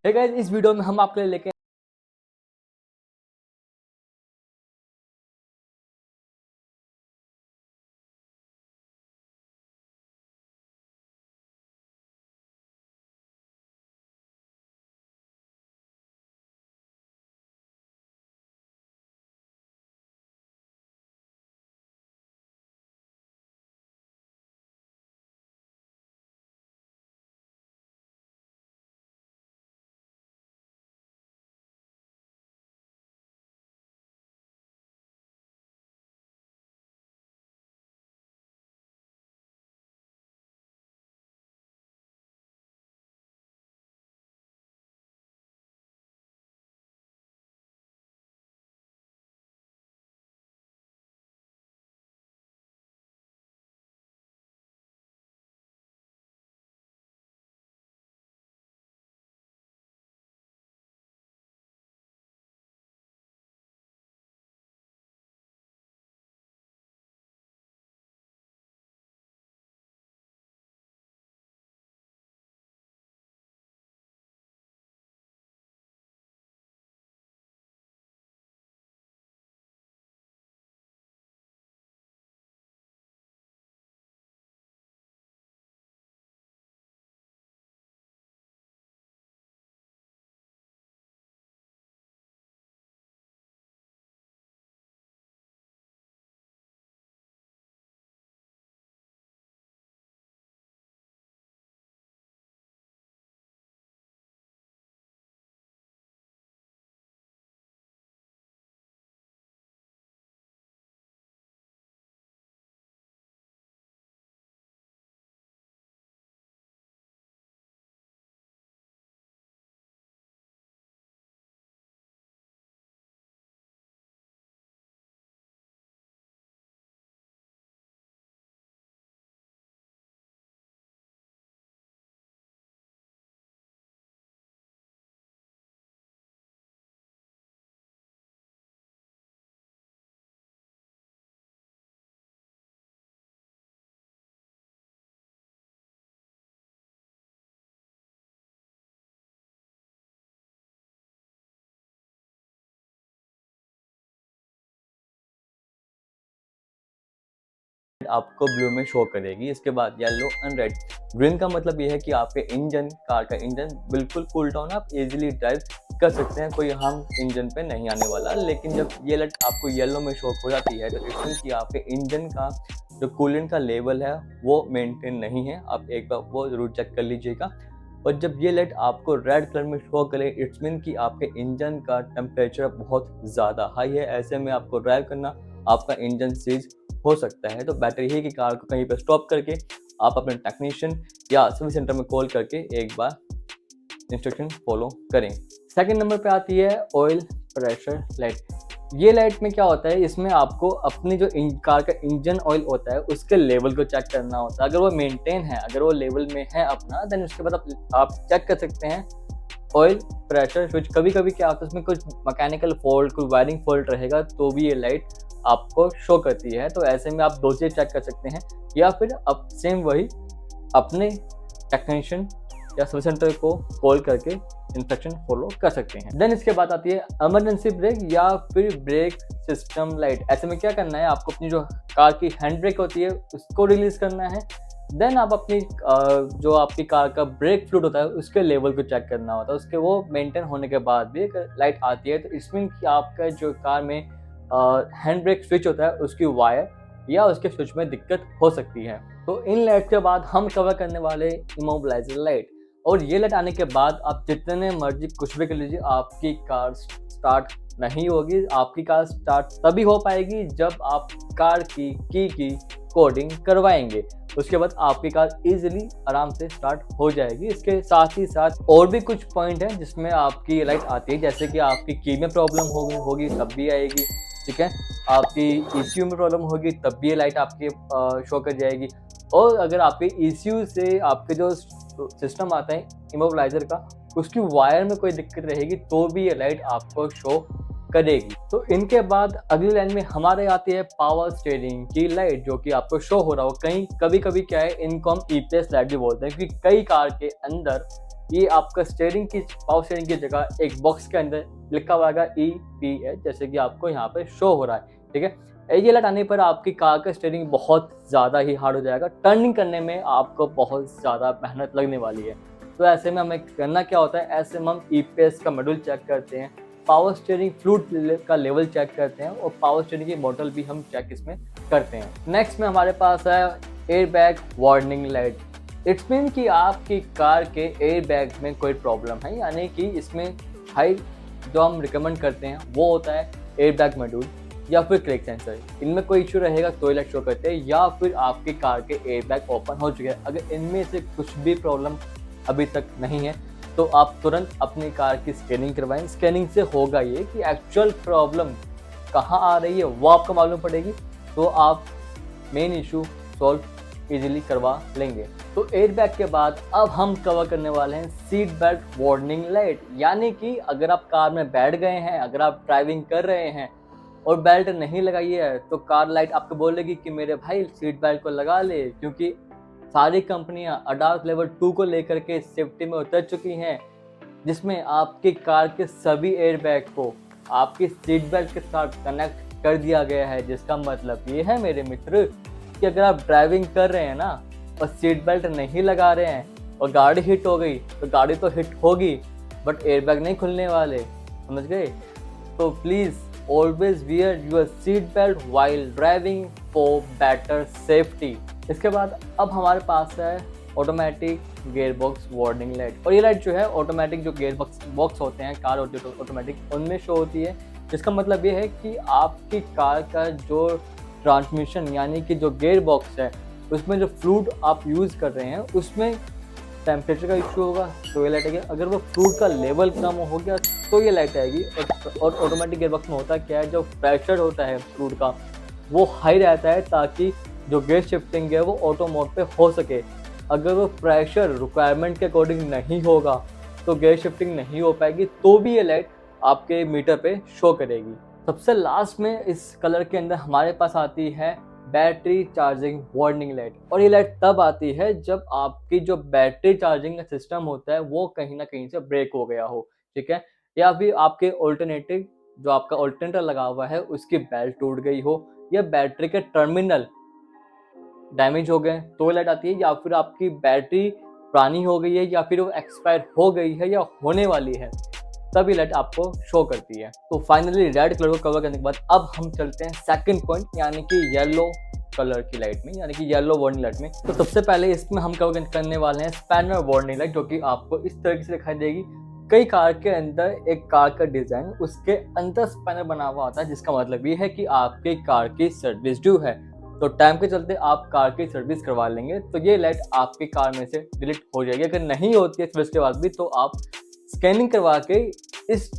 Hey guys, इस video में हम आपके लिए लेके आपको ब्लू में शो करेगी। इसके बाद येलो एंड रेड। ग्रीन का मतलब ये है कि आपके इंजन, कार का इंजन बिल्कुल कूल डाउन, आप इजीली ड्राइव कर सकते हैं, कोई हार्म इंजन पे नहीं आने वाला। लेकिन जब ये लाइट आपको येलो में शो हो जाती है तो इसमें कि आपके इंजन का जो कूलेंट का लेवल है वो मेंटेन नहीं है। आप एक बार वो जरूर चेक कर लीजिएगा। और जब ये लाइट आपको रेड कलर में शो करे, इट्स मीन कि आपके इंजन का टेम्परेचर बहुत ज़्यादा हाई है। ऐसे में आपको ड्राइव करना, आपका इंजन सीज हो सकता है। तो बेटर यही कि कार को कहीं पर स्टॉप करके आप अपने टेक्नीशियन या सर्विस सेंटर में कॉल करके एक बार इंस्ट्रक्शन फॉलो करें। सेकंड नंबर पे आती है ऑयल प्रेशर लाइट। ये लाइट में क्या होता है, इसमें आपको अपनी जो कार का इंजन ऑयल होता है उसके लेवल को चेक करना होता है। अगर वो मेंटेन है, अगर वो लेवल में है अपना, देन उसके बाद आप चेक कर सकते हैं ऑयल प्रेशर स्विच। कभी कभी क्या होता है उसमें कुछ मैकेनिकल फॉल्ट, कोई वायरिंग फॉल्ट रहेगा तो भी ये लाइट आपको शो करती है। तो ऐसे में आप दो चीज़ चेक कर सकते हैं, या फिर आप सेम वही अपने टेक्नीशियन या सर्विस सेंटर को कॉल करके इंस्ट्रक्शन फॉलो कर सकते हैं। देन इसके बाद आती है इमरजेंसी ब्रेक या फिर ब्रेक सिस्टम लाइट। ऐसे में क्या करना है, आपको अपनी जो कार की हैंड ब्रेक होती है उसको रिलीज करना है। देन आप अपनी जो आपकी कार का ब्रेक फ्लूइड होता है उसके लेवल को चेक करना होता है। उसके वो मेंटेन होने के बाद भी एक लाइट आती है। तो इसमें कि आपका जो कार में हैंड ब्रेक स्विच होता है उसकी वायर या उसके स्विच में दिक्कत हो सकती है। तो इन लाइट के बाद हम कवर करने वाले इमोबिलाइजर लाइट। और ये लाइट आने के बाद आप जितने मर्जी कुछ भी कर लीजिए, आपकी कार स्टार्ट नहीं होगी। आपकी कार स्टार्ट तभी हो पाएगी जब आप कार की कोडिंग करवाएंगे। उसके बाद आपकी कार इजीली आराम से स्टार्ट हो जाएगी। इसके साथ ही साथ और भी कुछ पॉइंट हैं जिसमें आपकी ये लाइट आती है, जैसे कि आपकी की में प्रॉब्लम होगी तब भी आएगी, ठीक है। आपकी ECU में प्रॉब्लम होगी तब भी ये लाइट आपके शो कर जाएगी। और अगर आपके ECU से आपके जो सिस्टम आता है इमोबिलाइजर का, उसकी वायर में कोई दिक्कत रहेगी तो भी ये लाइट आपको शो करेगी। तो इनके बाद अगली लाइन में हमारे आती है पावर स्टीयरिंग की लाइट, जो कि आपको शो हो रहा हो। कहीं कभी कभी क्या है, इनको हम EPS लाइट भी बोलते हैं, क्योंकि कई कार के अंदर ये आपका स्टीयरिंग की पावर स्टीयरिंग की जगह एक बॉक्स के अंदर लिखा हुआ है EPS, जैसे कि आपको यहाँ पे शो हो रहा है, ठीक है। ये लाइट आने पर आपकी कार का स्टीयरिंग बहुत ज़्यादा ही हार्ड हो जाएगा, टर्निंग करने में आपको बहुत ज़्यादा मेहनत लगने वाली है। तो ऐसे में हमें करना क्या होता है, ऐसे में हम EPS का मॉड्यूल चेक करते हैं, पावर स्टीयरिंग फ्लूइड का लेवल चेक करते हैं और पावर स्टीयरिंग की मॉडल भी हम चेक इसमें करते हैं। नेक्स्ट में हमारे पास है airbag warning light. It's mean कि आपकी कार के एयरबैग में कोई प्रॉब्लम है, यानी कि इसमें हाई जो हम रिकमेंड करते हैं वो होता है एयरबैग मॉड्यूल या फिर क्रेक सेंसर। इनमें कोई इशू रहेगा तो ये लाइट शो करते हैं, या फिर आपकी कार के एयरबैग ओपन हो चुके हैं। अगर इनमें से कुछ भी प्रॉब्लम अभी तक नहीं है तो आप तुरंत अपनी कार की स्कैनिंग करवाएं। स्कैनिंग से होगा ये कि एक्चुअल प्रॉब्लम कहाँ आ रही है वो आपको मालूम पड़ेगी, तो आप मेन इशू सॉल्व इजीली करवा लेंगे। तो एयरबैग के बाद अब हम कवर करने वाले हैं सीट बेल्ट वार्निंग लाइट, यानी कि अगर आप कार में बैठ गए हैं, अगर आप ड्राइविंग कर रहे हैं और बेल्ट नहीं लगाई है तो कार लाइट आपको बोलेगी कि मेरे भाई सीट बेल्ट को लगा ले, क्योंकि सारी कंपनियां ADAS लेवल 2 को लेकर के सेफ्टी में उतर चुकी हैं, जिसमें आपकी कार के सभी एयरबैग को आपकी सीट बेल्ट के साथ कनेक्ट कर दिया गया है। जिसका मतलब ये है मेरे मित्र कि अगर आप ड्राइविंग कर रहे हैं ना और सीट बेल्ट नहीं लगा रहे हैं और गाड़ी हिट हो गई तो गाड़ी तो हिट होगी बट एयरबैग नहीं खुलने वाले, समझ गए। तो please always wear your seat belt while driving for better safety. इसके बाद अब हमारे पास है automatic gear box warning light, और ये लाइट जो है ऑटोमेटिक जो गियर बॉक्स होते हैं कार ऑटोमेटिक उनमें शो होती है। जिसका मतलब ये है कि आपकी कार का जो ट्रांसमिशन यानी कि जो गियर बॉक्स है उसमें जो फ्लूइड आप यूज़ कर रहे हैं उसमें टेम्परेचर का इशू होगा तो ये लाइट आएगी। अगर वो फ्लूइड का लेवल कम हो गया तो ये लाइट आएगी। और ऑटोमेटिक गियर बॉक्स में होता क्या है, जो प्रेशर होता है फ्लूइड का वो हाई रहता है ताकि जो गियर शिफ्टिंग है वो ऑटो मोड पे हो सके। अगर वो प्रेशर रिक्वायरमेंट के अकॉर्डिंग नहीं होगा तो गियर शिफ्टिंग नहीं हो पाएगी, तो भी ये लाइट आपके मीटर पे शो करेगी। सबसे लास्ट में इस कलर के अंदर हमारे पास आती है बैटरी चार्जिंग वार्निंग लाइट, और ये लाइट तब आती है जब आपकी जो बैटरी चार्जिंग का सिस्टम होता है वो कहीं ना कहीं से ब्रेक हो गया हो, ठीक है, या फिर आपके ऑल्टरनेटिव जो आपका ऑल्टरनेटर लगा हुआ है उसकी बेल्ट टूट गई हो या बैटरी के टर्मिनल डैमेज हो गए तो लाइट आती है, या फिर आपकी बैटरी पुरानी हो गई है या फिर वो एक्सपायर हो गई है या होने वाली है तभी लाइट आपको शो करती है। तो फाइनली रेड कलर को कवर करने के बाद अब हम चलते हैं सेकंड पॉइंट यानी कि येलो कलर की लाइट में, यानी कि येलो वार्निंग लाइट में। तो सबसे पहले इसमें हम कवर करने वाले हैं स्पैनर वार्निंग लाइट, जो कि आपको इस तरीके से दिखाई देगी। कई कार के अंदर एक कार का डिजाइन उसके अंदर स्पैनर बना हुआ आता है, जिसका मतलब ये है कि आपकी कार की सर्विस ड्यू है, तो टाइम के चलते आप कार की सर्विस करवा लेंगे तो ये लाइट आपकी कार में से डिलीट हो जाएगी। अगर नहीं होती है सर्विस के बाद भी तो आप स्कैनिंग करवा के इस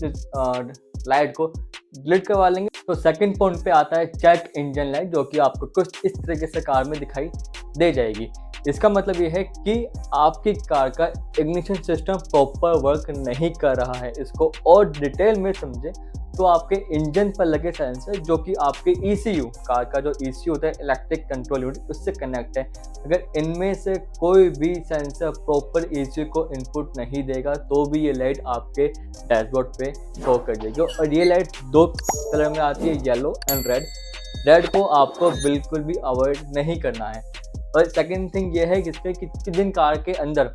लाइट को डिलीट करवा लेंगे। तो सेकंड पॉइंट पे आता है चेक इंजन लाइट, जो कि आपको कुछ इस तरीके से कार में दिखाई दे जाएगी। इसका मतलब ये है कि आपकी कार का इग्निशन सिस्टम प्रॉपर वर्क नहीं कर रहा है। इसको और डिटेल में समझे तो आपके इंजन पर लगे सेंसर जो कि आपके ECU कार का जो ECU होता है इलेक्ट्रिक कंट्रोल यूनिट उससे कनेक्ट है, अगर इनमें से कोई भी सेंसर प्रॉपर ECU को इनपुट नहीं देगा तो भी ये लाइट आपके डैशबोर्ड पे शो कर देगी। और ये लाइट दो कलर में आती है, येलो एंड रेड। रेड को आपको बिल्कुल भी अवॉइड नहीं करना है। और सेकेंड थिंग ये है कि जिन कार के अंदर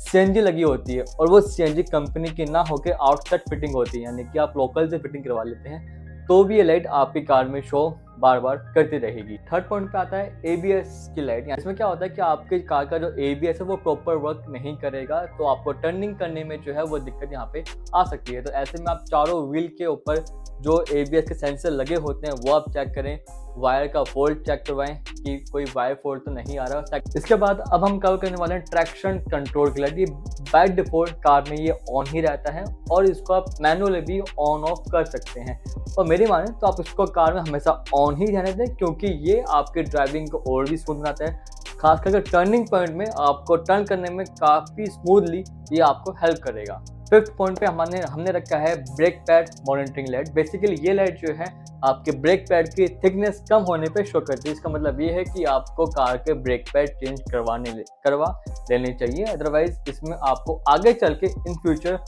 CNG लगी होती है और वो CNG कंपनी की ना होकर आउटसाइड फिटिंग होती है, यानी कि आप लोकल से फिटिंग करवा लेते हैं, तो भी ये लाइट आपकी कार में शो बार बार करती रहेगी। थर्ड पॉइंट पे आता है ABS की लाइट। इसमें क्या होता है कि आपकी कार का जो ABS है वो प्रॉपर वर्क नहीं करेगा तो आपको टर्निंग करने में जो है वो दिक्कत यहाँ पे आ सकती है। तो ऐसे में आप चारों व्हील के ऊपर जो ABS के सेंसर लगे होते हैं वो आप चेक करें, वायर का फॉल्ट चेक करवाएं कि कोई वायर फॉल्ट तो नहीं आ रहा। इसके बाद अब हम कवर करने वाले हैं ट्रैक्शन कंट्रोल की लाइट। ये बाय डिफॉल्ट कार में ये ऑन ही रहता है और इसको आप मैनुअली भी ऑन ऑफ कर सकते हैं, और मेरी माने तो आप इसको कार में हमेशा ऑन ही रहने दें क्योंकि ये आपके ड्राइविंग को और भी स्मूथ बनाता है। खास करके टर्निंग पॉइंट में आपको टर्न करने में काफ़ी स्मूथली ये आपको हेल्प करेगा। फिफ्थ पॉइंट पे हमने हमने रखा है brake pad monitoring light. Basically ये लाइट जो है आपके ब्रेक पैड की थिकनेस कम होने पे शो करती है। इसका मतलब ये है कि आपको कार के ब्रेक पैड चेंज करवा लेने चाहिए, अदरवाइज इसमें आपको आगे चल के इन फ्यूचर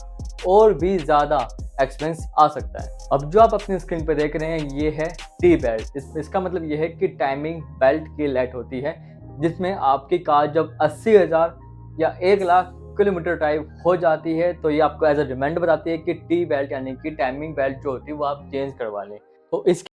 और भी ज़्यादा एक्सपेंस आ सकता है। अब जो आप अपनी स्क्रीन पे देख रहे हैं ये है टी बेल्ट। इसका मतलब ये है कि टाइमिंग बेल्ट की लाइट होती है, जिसमें आपकी कार जब 80,000 या 1 लाख किलोमीटर ड्राइव हो जाती है तो ये आपको एज अ रिमाइंडर बताती है कि टी बेल्ट यानी कि टाइमिंग बेल्ट जो होती है वो आप चेंज करवा लें। तो इस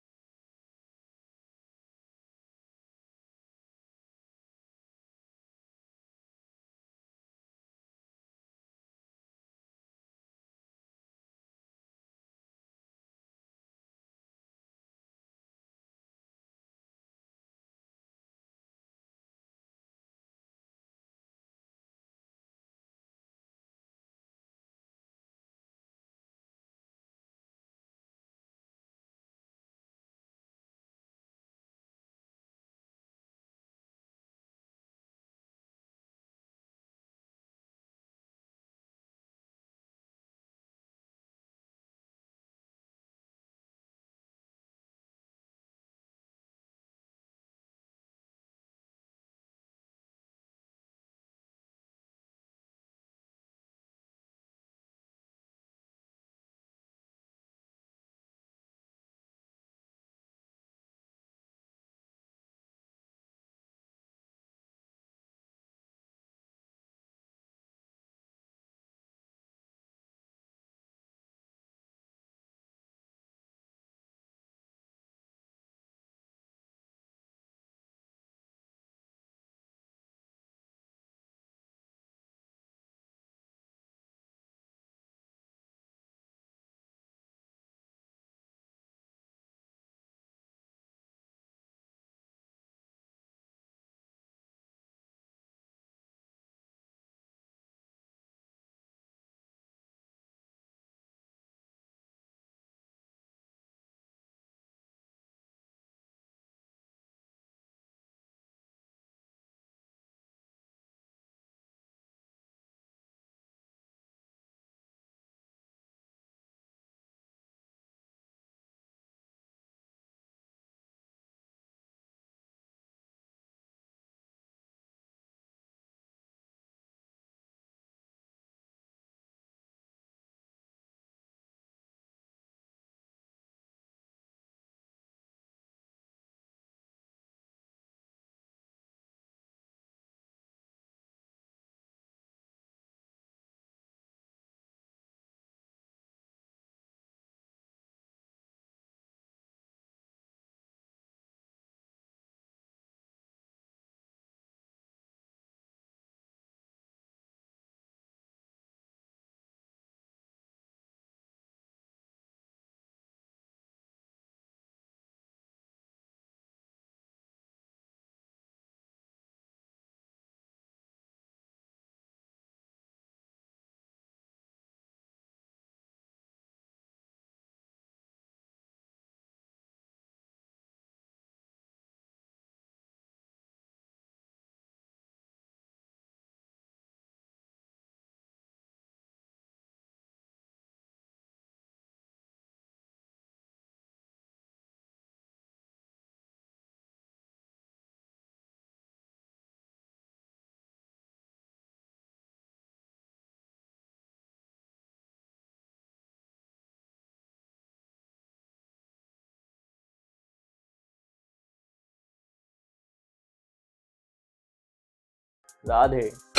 राधे।